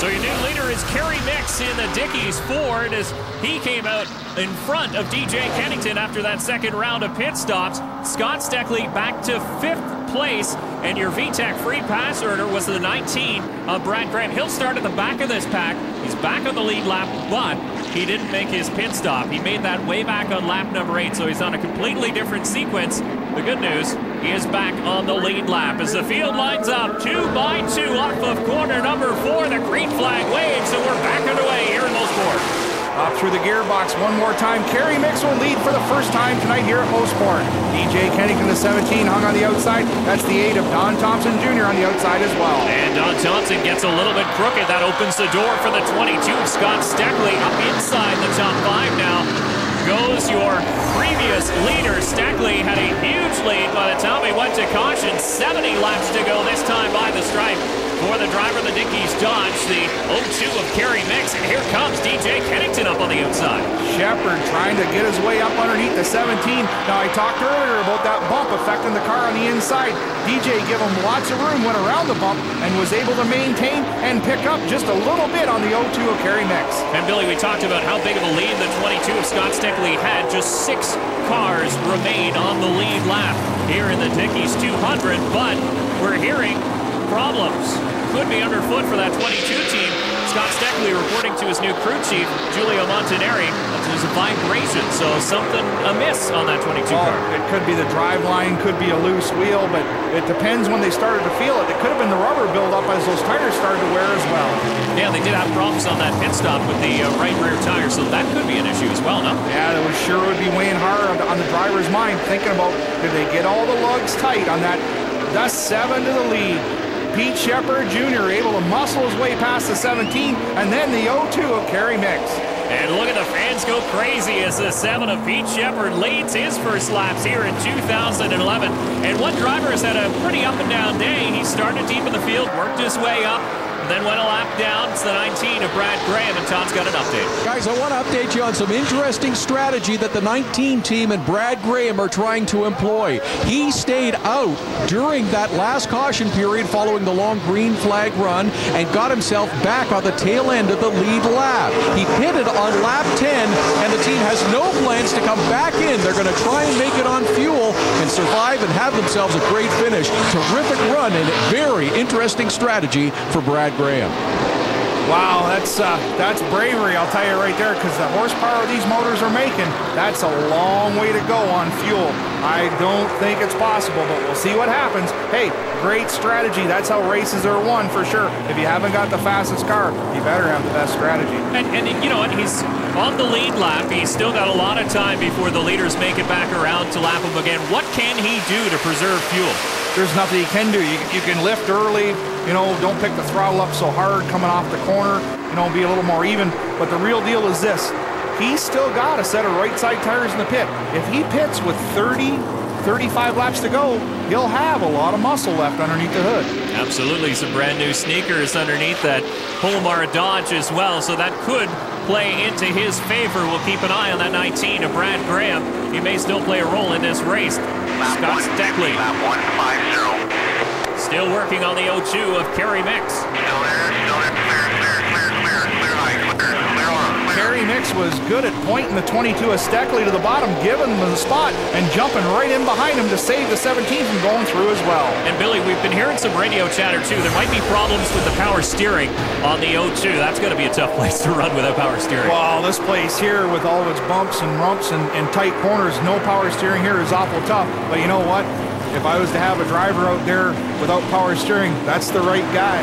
So your new leader is Kerry Micks in the Dickies Ford as he came out in front of DJ Kennington after that second round of pit stops. Scott Steckley back to 5th place, and your VTEC free pass earner was the 19 of Brad Graham. He'll start at the back of this pack. He's back on the lead lap, but he didn't make his pit stop. He made that way back on lap number 8, so he's on a completely different sequence. The good news, he is back on the lead lap as the field lines up 2 by 2 off of corner number 4. The green flag waves, and we're back underway here in Mosport. Up through the gearbox one more time. Kerry Micks will lead for the first time tonight here at Mosport. DJ Kennington, the 17, hung on the outside. That's the 8 of Don Thompson Jr. on the outside as well. And Don Thompson gets a little bit crooked. That opens the door for the 22 of Scott Steckley. Up inside the top 5 now goes your previous leader. Steckley had a huge lead by the time he went to caution. 70 laps to go this time by the stripe for the driver of the Dickies Dodge, the 02 of Kerry Micks. And here comes DJ Kennington up on the outside. Shepard trying to get his way up underneath the 17. Now, I talked earlier about that bump affecting the car on the inside. DJ gave him lots of room, went around the bump, and was able to maintain and pick up just a little bit on the 02 of Kerry Micks. And Billy, we talked about how big of a lead the 22 of Scott Steckley had. Just 6 cars remain on the lead lap here in the Dickies 200, but we're hearing problems. Could be underfoot for that 22 team. Scott Steckley reporting to his new crew chief, Giulio Montanari, that there's a vibration, so something amiss on that 22 car. It could be the drive line, could be a loose wheel, but it depends when they started to feel it. It could have been the rubber buildup as those tires started to wear as well. Yeah, they did have problems on that pit stop with the right rear tire, so that could be an issue as well, no? Yeah, that would be weighing hard on the driver's mind, thinking about, did they get all the lugs tight on that? That's 7 to the lead. Pete Shepard Jr. able to muscle his way past the 17, and then the 02 of Kerry Micks. And look at the fans go crazy as the 7 of Pete Shepard leads his first laps here in 2011. And one driver has had a pretty up and down day. He started deep in the field, worked his way up, then went a lap down. It's the 19 of Brad Graham, and Tom's got an update. Guys, I want to update you on some interesting strategy that the 19 team and Brad Graham are trying to employ. He stayed out during that last caution period following the long green flag run and got himself back on the tail end of the lead lap. He pitted on lap 10, and the team has no plans to come back in. They're going to try and make it on fuel and survive and have themselves a great finish. Terrific run and very interesting strategy for Brad Graham. Wow, that's bravery, I'll tell you right there, because the horsepower these motors are making, that's a long way to go on fuel. I don't think it's possible, but we'll see what happens. Hey, great strategy. That's how races are won for sure. If you haven't got the fastest car, you better have the best strategy. And you know what? He's on the lead lap. He's still got a lot of time before the leaders make it back around to lap him again. What can he do to preserve fuel? There's nothing you can do. You can lift early, you know, don't pick the throttle up so hard coming off the corner, you know, be a little more even. But the real deal is this. He's still got a set of right side tires in the pit. If he pits with 35 laps to go, he'll have a lot of muscle left underneath the hood. Absolutely. Some brand new sneakers underneath that Polmar Dodge as well, so that could play into his favor. We'll keep an eye on that 19 of Brad Graham. He may still play a role in this race. Scott Steckley still working on the 02 of Kerry Micks. Kerry Micks was good at pointing the 22 of Steckley to the bottom, giving him the spot, and jumping right in behind him to save the 17 from going through as well. And Billy, we've been hearing some radio chatter too. There might be problems with the power steering on the 02. That's going to be a tough place to run without power steering. Well, this place here with all of its bumps and rumps and tight corners, no power steering here is awful tough. But you know what? If I was to have a driver out there without power steering, that's the right guy.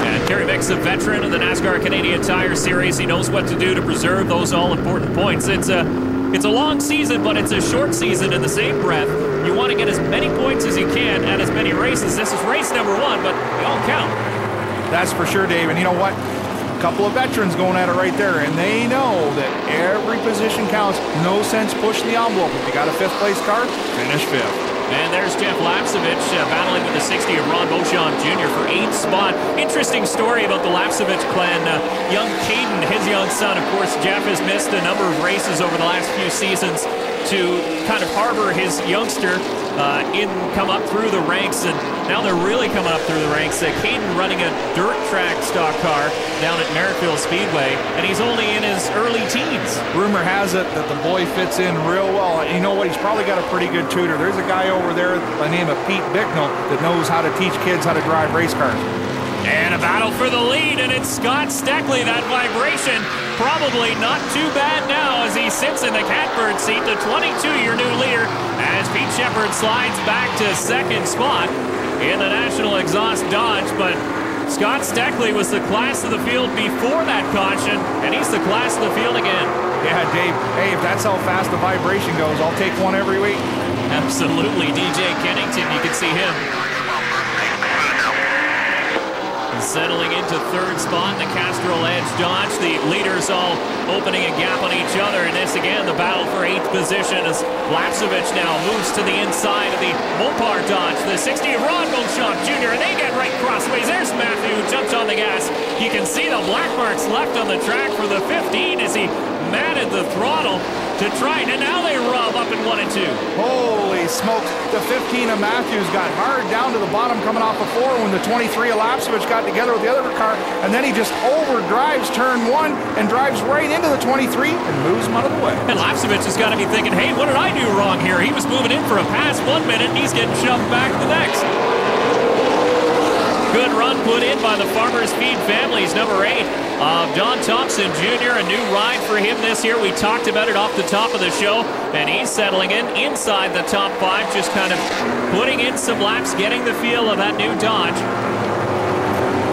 And Kerry Micks, a veteran of the NASCAR Canadian Tire Series. He knows what to do to preserve those all-important points. It's a long season, but it's a short season in the same breath. You want to get as many points as you can at as many races. This is race number 1, but they all count. That's for sure, Dave. And you know what? A couple of veterans going at it right there, and they know that every position counts. No sense pushing the envelope. If you got a 5th place car, finish 5th. And there's Jeff Lapsevich battling with the 60 of Ron Beauchamp Jr. for 8th spot. Interesting story about the Lapsevich clan. Young Caden, his young son, of course, Jeff has missed a number of races over the last few seasons. to kind of harbor his youngster come up through the ranks, and now they're really coming up through the ranks. Caden running a dirt track stock car down at Mosport Speedway, and he's only in his early teens. Rumor has it that the boy fits in real well. And you know what? He's probably got a pretty good tutor. There's a guy over there by the name of Pete Bicknell that knows how to teach kids how to drive race cars. And a battle for the lead, and it's Scott Steckley. That vibration probably not too bad now as he sits in the catbird seat, the 22-year new leader, as Pete Shepard slides back to second spot in the National Exhaust Dodge. But Scott Steckley was the class of the field before that caution, and he's the class of the field again. Yeah, Dave, hey, if that's how fast the vibration goes, I'll take one every week. Absolutely. DJ Kennington, you can see him settling into third spot in the Castrol Edge Dodge. The leaders all opening a gap on each other, and this again the battle for 8th position as Lapsevich now moves to the inside of the Mopar Dodge. The 60 of Ron Beauchamp Jr., and they get right crossways. There's Matthew who jumps on the gas. You can see the black marks left on the track for the 15 as he matted the throttle to try it, and now they rub up in 1 and 2. Holy smokes, the 15 of Matthews got hard down to the bottom coming off the 4 when the 23 of Lapsevich got together with the other car, and then he just overdrives turn 1 and drives right into the 23 and moves him out of the way. And Lapsevich has got to be thinking, hey, what did I do wrong here? He was moving in for a pass 1 minute, and he's getting shoved back the next. Good run put in by the Farmers Feed families, number 8 of Don Thompson Jr. A new ride for him this year. We talked about it off the top of the show, and he's settling in inside the top 5, just kind of putting in some laps, getting the feel of that new Dodge,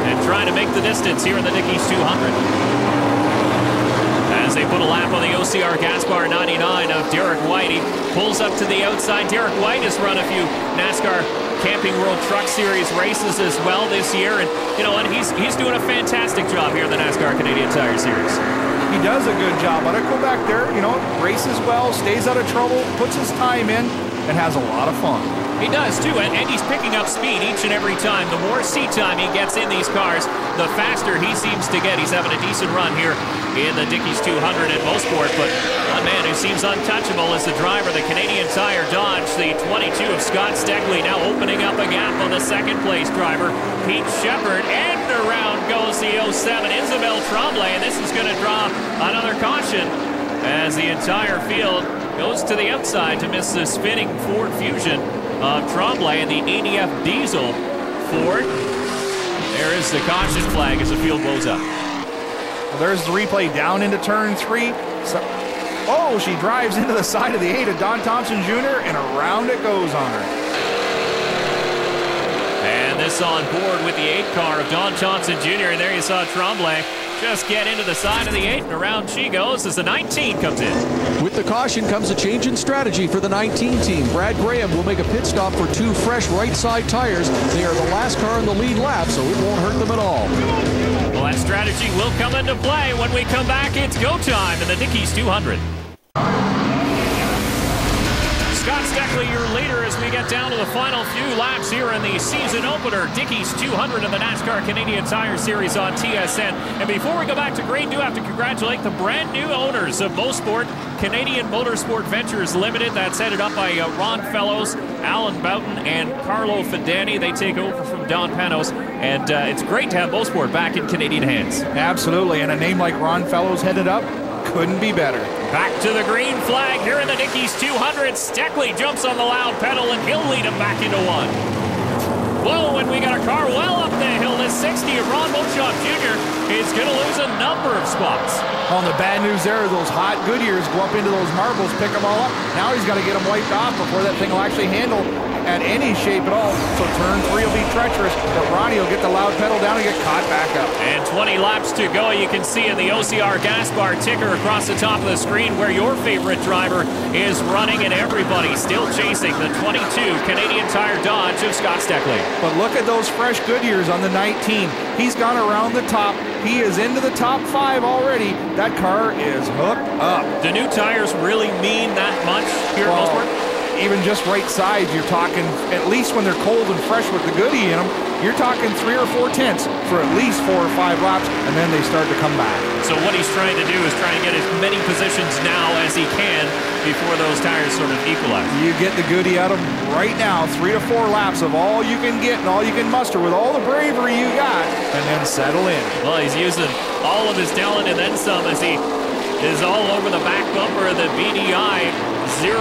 and trying to make the distance here in the Dickies 200. As they put a lap on the OCR Gaspar 99 of Derek White. He pulls up to the outside. Derek White has run a few NASCAR Camping World Truck Series races as well this year, and you know what, he's doing a fantastic job here in the NASCAR Canadian Tire Series. He does a good job, but I go back there, you know, races well, stays out of trouble, puts his time in, and has a lot of fun. He does too, and he's picking up speed each and every time. The more seat time he gets in these cars, the faster he seems to get. He's having a decent run here in the Dickies 200 at Mosport, but one man who seems untouchable is the driver, the Canadian Tire Dodge, the 22 of Scott Steckley, now opening up a gap on the second place driver, Pete Shepard, and around goes the 07 Isabelle Tremblay, and this is going to draw another caution as the entire field goes to the outside to miss the spinning Ford Fusion of Tremblay and the ADF Diesel Ford. There is the caution flag as the field blows up. Well, there's the replay down into turn 3. Oh, she drives into the side of the 8 of Don Thompson Jr., and around it goes on her. And this on board with the 8 car of Don Thompson Jr., and there you saw Tremblay just get into the side of the 8, and around she goes as the 19 comes in. With the caution comes a change in strategy for the 19 team. Brad Graham will make a pit stop for 2 fresh right side tires. They are the last car in the lead lap, so it won't hurt them at all. Well, that strategy will come into play when we come back. It's go time in the Dickies 200. Scott Steckley, your leader, as we get down to the final few laps here in the season opener, Dickies 200 in the NASCAR Canadian Tire Series on TSN. And before we go back to grade, do have to congratulate the brand new owners of Mosport Canadian Motorsport Ventures Limited. That's headed up by Ron Fellows, Alan Boughton, and Carlo Fidani. They take over from Don Panos, and it's great to have Mosport back in Canadian hands. Absolutely, and a name like Ron Fellows headed up couldn't be better. Back to the green flag here in the Dickies 200. Steckley jumps on the loud pedal, and he'll lead him back into 1. Whoa, and we got a car well up the hill. This 60 of Ron Beauchamp Jr. is going to lose a number of spots. On the bad news there, those hot Goodyears go up into those marbles, pick them all up. Now he's got to get them wiped off before that thing will actually handle at any shape at all. So turn 3 will be treacherous, but Ronnie will get the loud pedal down and get caught back up. And 20 laps to go. You can see in the OCR Gaspar ticker across the top of the screen where your favorite driver is running, and everybody still chasing the 22 Canadian Tire Dodge of Scott Steckley. But look at those fresh Goodyears on the 19. He's gone around the top. He is into the top 5 already. That car is hooked up. Do new tires really mean that much here at Mosport? even just right sides, you're talking, at least when they're cold and fresh with the goodie in them, you're talking 3 or 4 tenths for at least 4 or 5 laps, and then they start to come back. So what he's trying to do is try and get as many positions now as he can before those tires sort of equalize. You get the goodie out of them right now, 3 to 4 laps of all you can get and all you can muster with all the bravery you got, and then settle in. Well, he's using all of his talent and then some as he is all over the back bumper of the BDI 02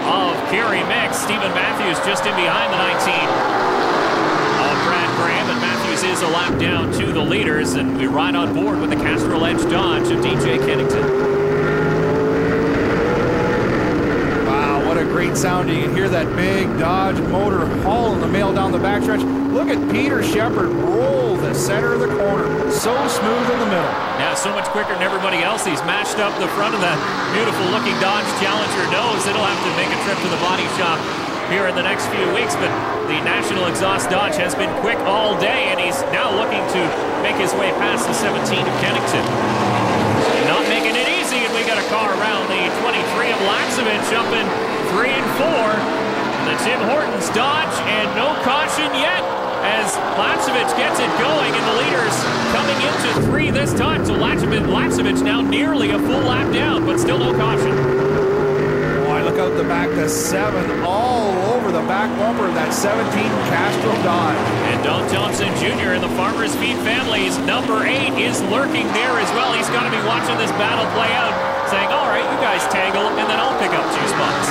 of Kerry Micks. Stephen Matthews just in behind the 19 of Brad Graham, and Matthews is a lap down to the leaders, and we ride on board with the Castrol Edge Dodge of DJ Kennington. Wow, what a great sound. You can hear that big Dodge motor hauling the mail down the backstretch. Look at Peter Shepard roll the center of the corner. So smooth in the middle. Yeah, so much quicker than everybody else. He's mashed up the front of that beautiful looking Dodge Challenger nose. It'll have to make a trip to the body shop here in the next few weeks, but the National Exhaust Dodge has been quick all day, and he's now looking to make his way past the 17 of Kennington. Not making it easy, and we got a car around the 23 of Laxevich up in 3 and 4. The Tim Hortons Dodge, and no caution yet as Laxevich gets it going, and the leaders coming into 3 this time. So Laxevich now nearly a full lap down, but still no caution. Boy, look out the back, the 7 all over the back bumper of that 17 Castrol Dodge. And Don Thompson Jr. in the Farmers Feed family's number 8 is lurking there as well. He's got to be watching this battle play out, saying, all right, you guys tangle, and then I'll pick up 2 spots.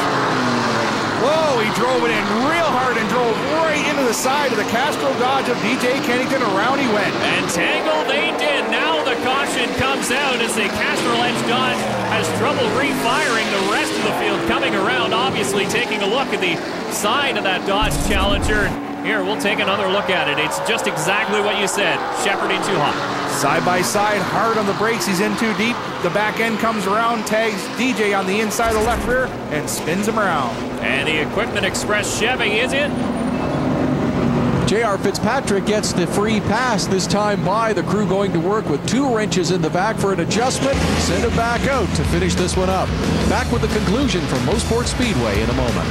Whoa, he drove it in real hard and drove right into the side of the Castrol Dodge of DJ Kennington. Around he went. And tangle they did. Now the caution comes out as the Castrol Edge Dodge has trouble refiring. The rest of the field coming around, obviously taking a look at the side of that Dodge Challenger. Here, we'll take another look at it. It's just exactly what you said. Shepherding too hot. Side by side, hard on the brakes. He's in too deep. The back end comes around, tags DJ on the inside of the left rear, and spins him around. And the Equipment Express Chevy is in. J.R. Fitzpatrick gets the free pass this time by the crew going to work with 2 wrenches in the back for an adjustment. Send him back out to finish this one up. Back with the conclusion from Mosport Speedway in a moment.